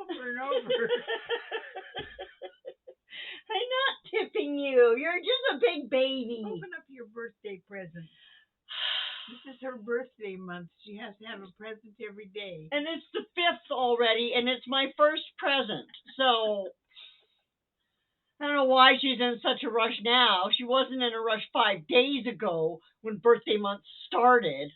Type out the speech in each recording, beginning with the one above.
over and over. I'm not tipping you. You're just a big baby. Open up your birthday present. This is her birthday month. She has to have a present every day. And it's the 5th already, and it's my first present. So I don't know why she's in such a rush now. She wasn't in a rush 5 days ago when birthday month started.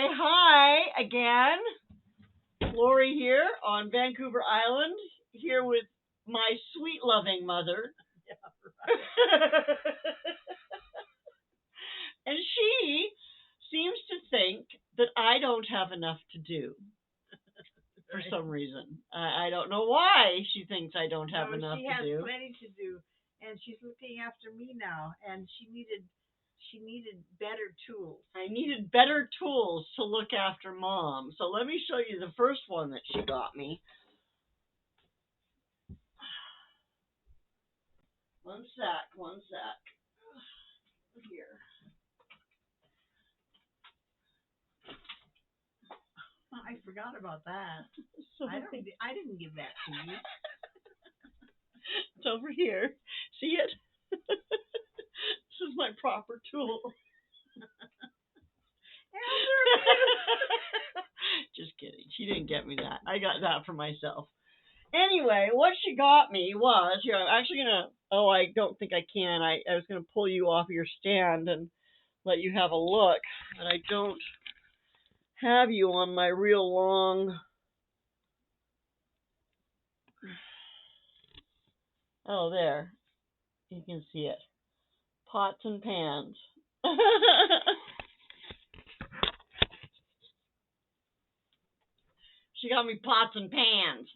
Hi again. Lorrie here on Vancouver Island, here with my sweet loving mother. Yeah, right. And she seems to think that I don't have enough to do for some reason. I don't know why she thinks I don't have enough to do. She has plenty to do, and she's looking after me now, and she needed better tools. I needed better tools to look after Mom. So let me show you the first one that she got me. One sec. Here. I forgot about that. I didn't give that to you. It's over here. See it? This is my proper tool. Just kidding. She didn't get me that. I got that for myself. Anyway, what she got me was, here, I'm actually going to, I don't think I can. I was going to pull you off your stand and let you have a look. But I don't have you on my real long... Oh, there. You can see it. Pots and pans. She got me pots and pans,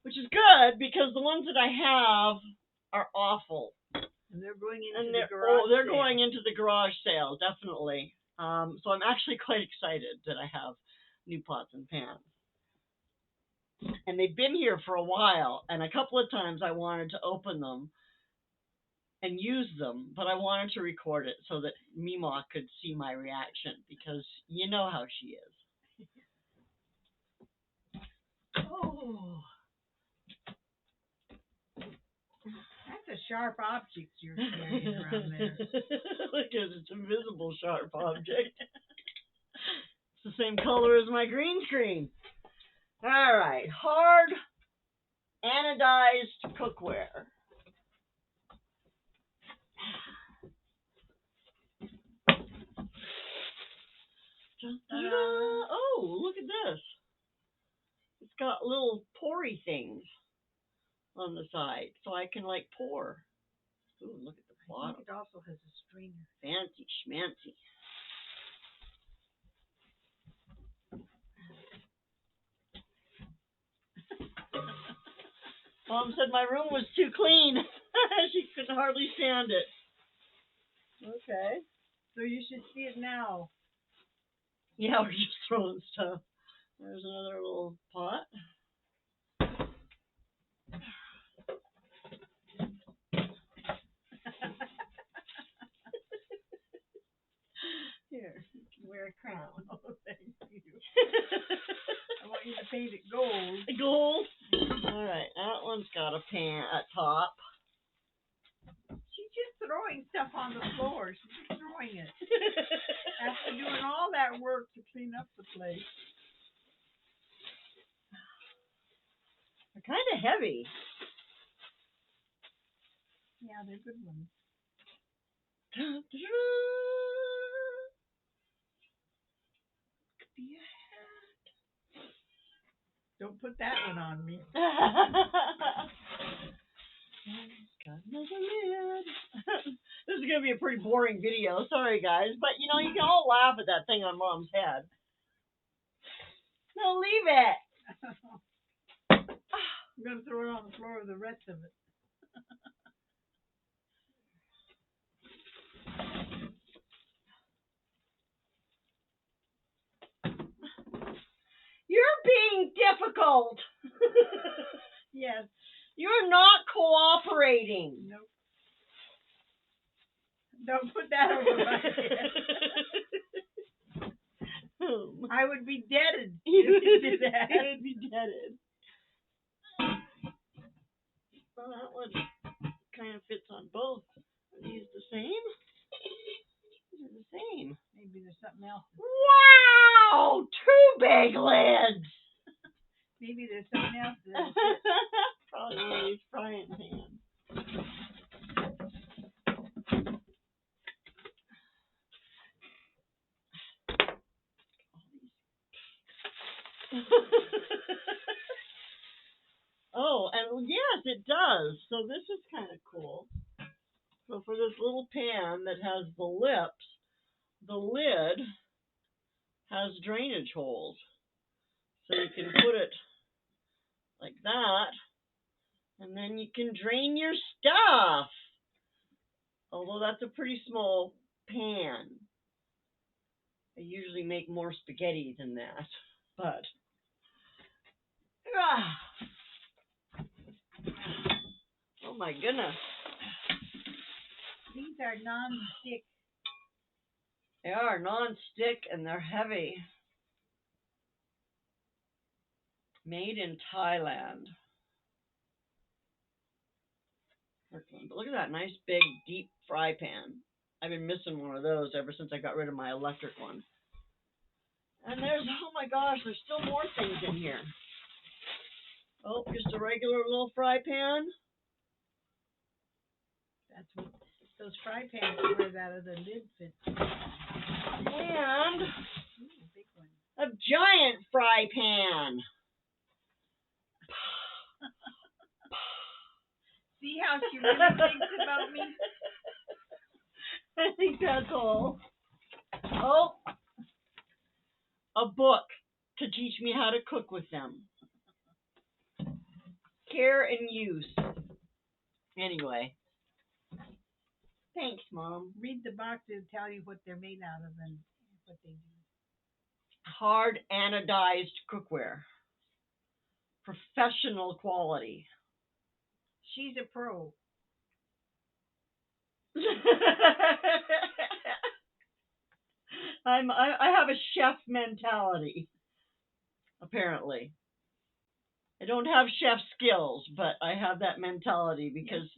which is good because the ones that I have are awful. And they're going into the garage sale. They're going into the garage sale, definitely. So I'm actually quite excited that I have new pots and pans. And they've been here for a while, and a couple of times I wanted to open them and use them, but I wanted to record it so that Mima could see my reaction, because you know how she is. Oh. That's a sharp object you're carrying around there. Because it's a visible sharp object. It's the same color as my green screen. All right, hard anodized cookware. Oh, look at this. It's got little poury things on the side, so I can like pour. Ooh, look at the bottom. I think it also has a strainer. Fancy schmancy. Mom said my room was too clean. She could hardly stand it. Okay. So you should see it now. Yeah, we're just throwing stuff. There's another little pot. Here, you can wear a crown. Oh, thank you. I want you to paint it gold. Gold? All right, that one's got a top. She's just throwing stuff on the floor. She's just throwing it. After doing all that work to clean up the place. They're kind of heavy. Yeah, they're good ones. Could be a hat. Don't put that one on me. Got another lid. This is going to be a pretty boring video. Sorry, guys. But, you know, you can all laugh at that thing on Mom's head. No, leave it. I'm going to throw it on the floor with the rest of it. fault. Yes. You're not cooperating. Nope. Don't put that over my head. I would be deaded if you did that. You would be deaded. Well, that one kind of fits on both. Are these the same? These are the same. Maybe there's something else. Wow! 2 big lids! Maybe there's something else. Probably one of these frying pans. Oh, and yes, it does. So this is kind of cool. So for this little pan that has the lips, the lid has drainage holes. So you can put it like that, and then you can drain your stuff. Although that's a pretty small pan. I usually make more spaghetti than that, but oh my goodness. These are non-stick. They are non-stick and they're heavy. Made in Thailand. Kirkland. But look at that nice big deep fry pan. I've been missing one of those ever since I got rid of my electric one. And there's, oh my gosh, there's still more things in here. Oh, just a regular little fry pan. That's what those fry pans are where that other lid fits. And Ooh, big one. a giant fry pan. See how she really thinks about me? I think that's all. Oh, a book to teach me how to cook with them. Care and use. Anyway. Thanks, Mom. Read the box to tell you what they're made out of and what they do. Hard anodized cookware. Professional quality. She's a pro. I have a chef mentality, apparently. I don't have chef skills, but I have that mentality because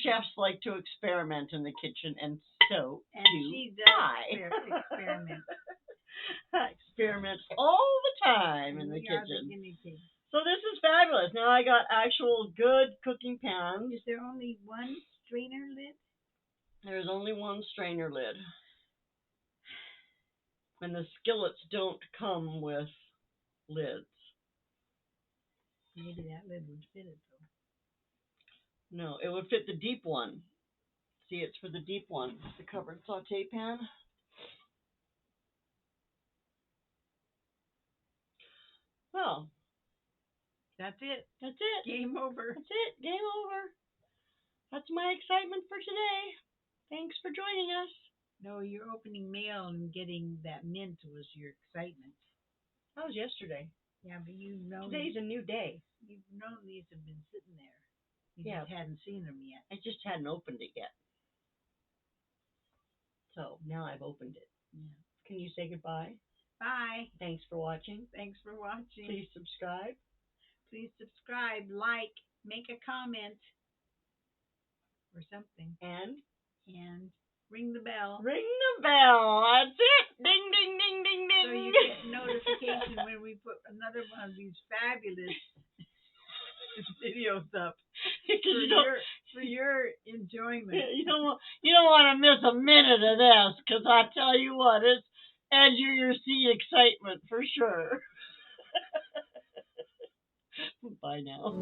chefs like to experiment in the kitchen, and so and do she does I. experiment. I experiment all the time in the We are the kitchen. guinea pigs. So this is fabulous. Now I got actual good cooking pans. Is there only one strainer lid? There's only one strainer lid. And the skillets don't come with lids. Maybe that lid would fit it though. No, it would fit the deep one. See, it's for the deep one. The covered saute pan. Well, that's it. That's it. Game over. That's it. Game over. That's my excitement for today. Thanks for joining us. No, your opening mail and getting that mint was your excitement. That was yesterday. Yeah, but you know Today's a new day. You've known these have been sitting there. You Yeah. just hadn't seen them yet. I just hadn't opened it yet. So now I've opened it. Yeah. Can you say goodbye? Bye. Thanks for watching. Thanks for watching. Please subscribe. Please subscribe, like, make a comment or something. And ring the bell. Ring the bell. That's it. Ding, ding, ding, ding, ding. So you get notification when we put another one of these fabulous videos up for your enjoyment. You don't want to miss a minute of this, because I tell you what, it's edge of your seat excitement for sure. Bye now.